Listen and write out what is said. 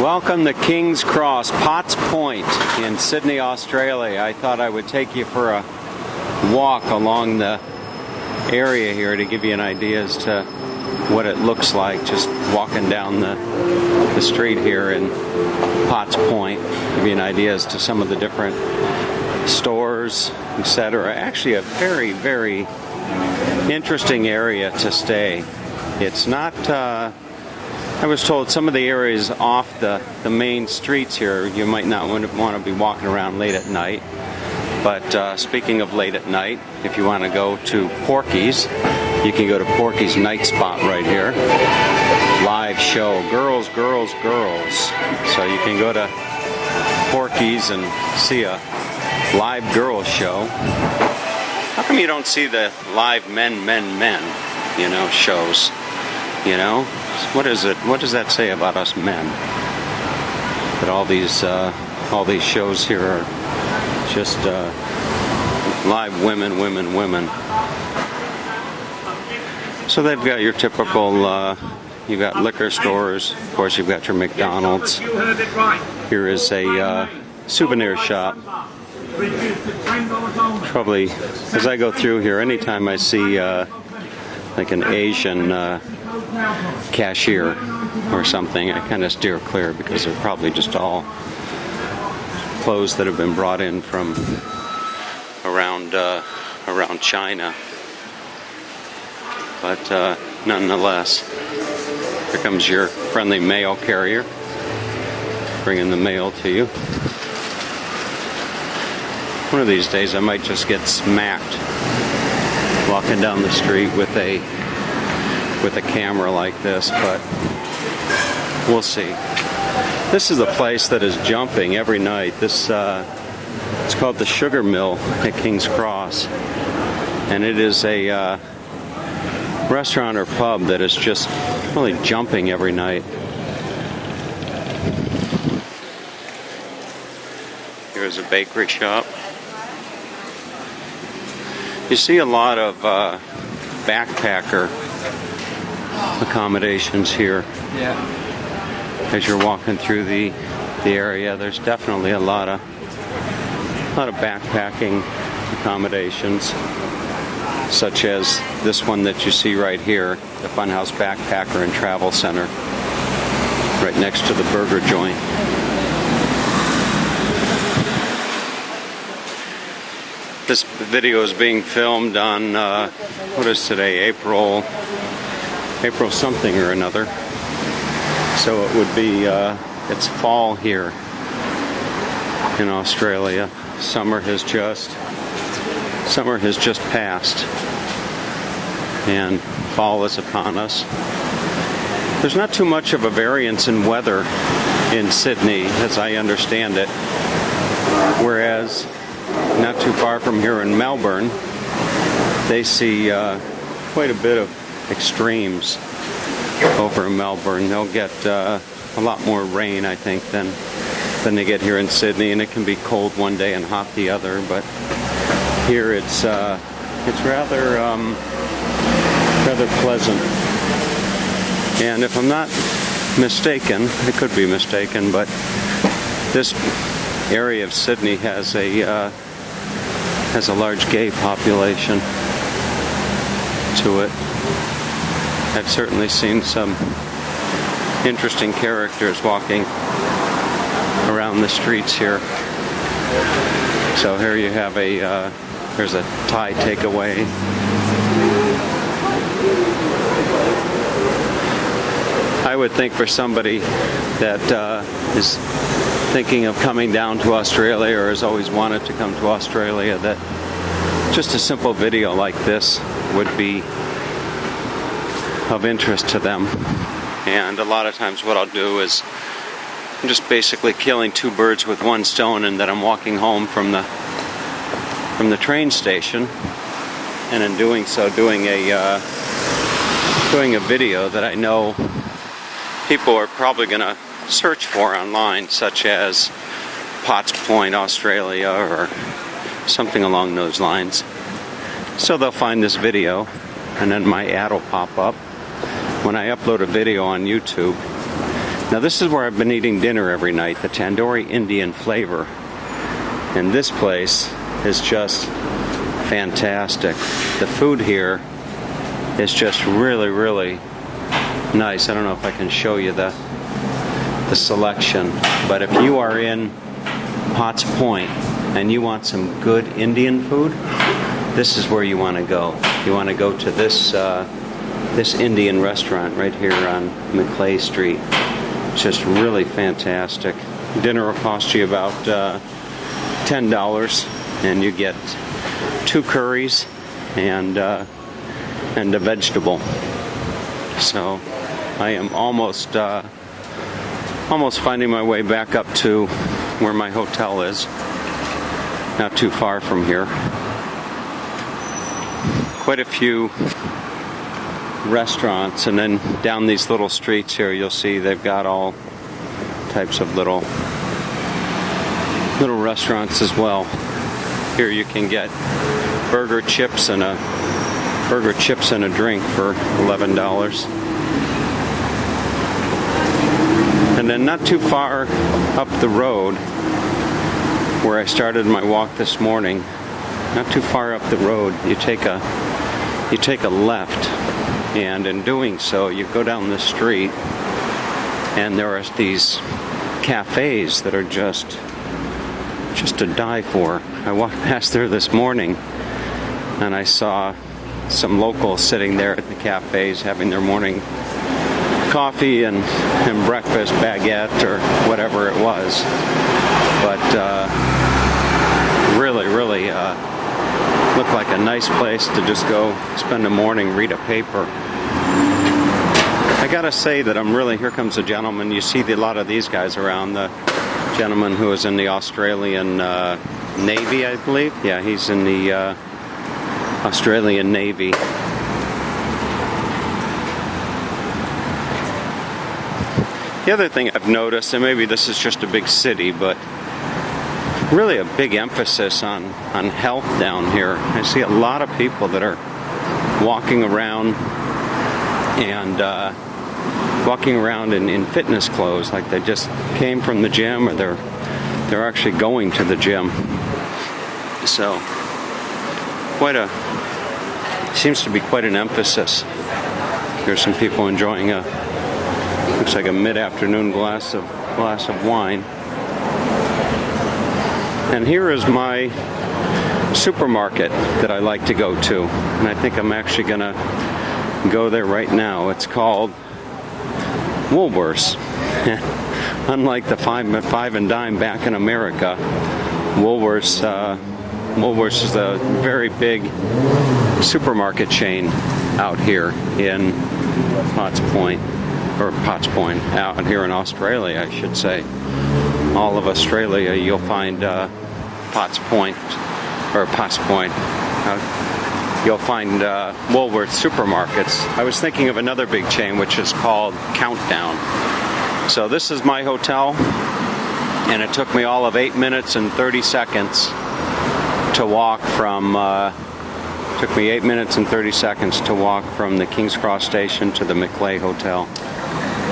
Welcome to King's Cross, Potts Point in Sydney, Australia. I thought I would take you for a walk along the area here to give you an idea as to what it looks like just walking down the street here in Potts Point. Give you an idea as to some of the different stores, etc. Actually a very, very interesting area to stay. It's not, I was told some of the areas off the main streets here, you might not want to be walking around late at night. But speaking of late at night, if you want to go to Porky's, you can go to Porky's Night Spot right here. Live show, girls, girls, girls. So you can go to Porky's and see a live girls show. How come you don't see the live men, you know, shows? You know, what is it? What does that say about us men? That all these shows here are just live women. So they've got your typical. You've got liquor stores. Of course, you've got your McDonald's. Here is a souvenir shop. Probably, as I go through here, anytime I see like an Asian cashier or something, I kind of steer clear because they're probably just all clothes that have been brought in from around China. But nonetheless, here comes your friendly mail carrier bringing the mail to you. One of these days I might just get smacked walking down the street with a camera like this, but we'll see. This is a place that is jumping every night. This it's called the Sugar Mill at King's Cross, and it is a restaurant or pub that is just really jumping every night. Here's a bakery shop. You see a lot of backpacker accommodations here. Yeah. As you're walking through the area, there's definitely a lot of backpacking accommodations, such as this one that you see right here, the Funhouse Backpacker and Travel Center, right next to the burger joint. This video is being filmed on, what is today, April something or another. So it would be, it's fall here in Australia. Summer has just passed, and fall is upon us. There's not too much of a variance in weather in Sydney, as I understand it, whereas not too far from here in Melbourne, they see quite a bit of extremes over in Melbourne. They'll get a lot more rain, I think, than they get here in Sydney, and it can be cold one day and hot the other. But here it's rather pleasant. And if I'm not mistaken, I could be mistaken, but this area of Sydney has a large gay population to it. I've certainly seen some interesting characters walking around the streets here. So here you have there's a Thai takeaway. I would think for somebody that is thinking of coming down to Australia or has always wanted to come to Australia, that just a simple video like this would be of interest to them. And a lot of times what I'll do is I'm just basically killing two birds with one stone, and that I'm walking home from the train station, and in doing so doing a video that I know people are probably going to search for online, such as Potts Point, Australia, or something along those lines. So they'll find this video, and then my ad will pop up. When I upload a video on YouTube, Now this is where I've been eating dinner every night, the Tandoori Indian Flavor. And this place is just fantastic. The food here is just really, really nice. I don't know if I can show you the selection, but if you are in Potts Point and you want some good Indian food, this is where you want to go. You want to go to this this Indian restaurant right here on Maclay Street. It's just really fantastic. Dinner will cost you about $10, and you get 2 curries and a vegetable. So I am almost finding my way back up to where my hotel is. Not too far from here. Quite a few restaurants, and then down these little streets here you'll see they've got all types of little restaurants as well. Here you can get burger chips and a drink for $11. And then not too far up the road where I started my walk this morning, not too far up the road, you take a left, and in doing so you go down the street and there are these cafes that are just to die for. I walked past there this morning and I saw some locals sitting there at the cafes having their morning coffee and breakfast baguette or whatever it was. But really looked like a nice place to just go spend the morning, read a paper. I gotta say that here comes a gentleman. You see a lot of these guys around. The gentleman who is in the Australian Navy, I believe. Yeah, he's in the Australian Navy. The other thing I've noticed, and maybe this is just a big city, but really a big emphasis on health down here. I see a lot of people that are walking around in fitness clothes, like they just came from the gym, or they're actually going to the gym. So seems to be quite an emphasis. There's some people enjoying looks like a mid-afternoon glass of wine. And here is my supermarket that I like to go to, and I think I'm actually gonna go there right now. It's called Woolworths. Unlike the five and dime back in America, Woolworths is a very big supermarket chain out here in Potts Point, out here in Australia, I should say. All of Australia, you'll find Potts Point. You'll find Woolworths supermarkets. I was thinking of another big chain, which is called Countdown. So this is my hotel, and it took me all of 8 minutes and 30 seconds to walk from. Took me 8 minutes and 30 seconds to walk from the King's Cross station to the Maclay Hotel.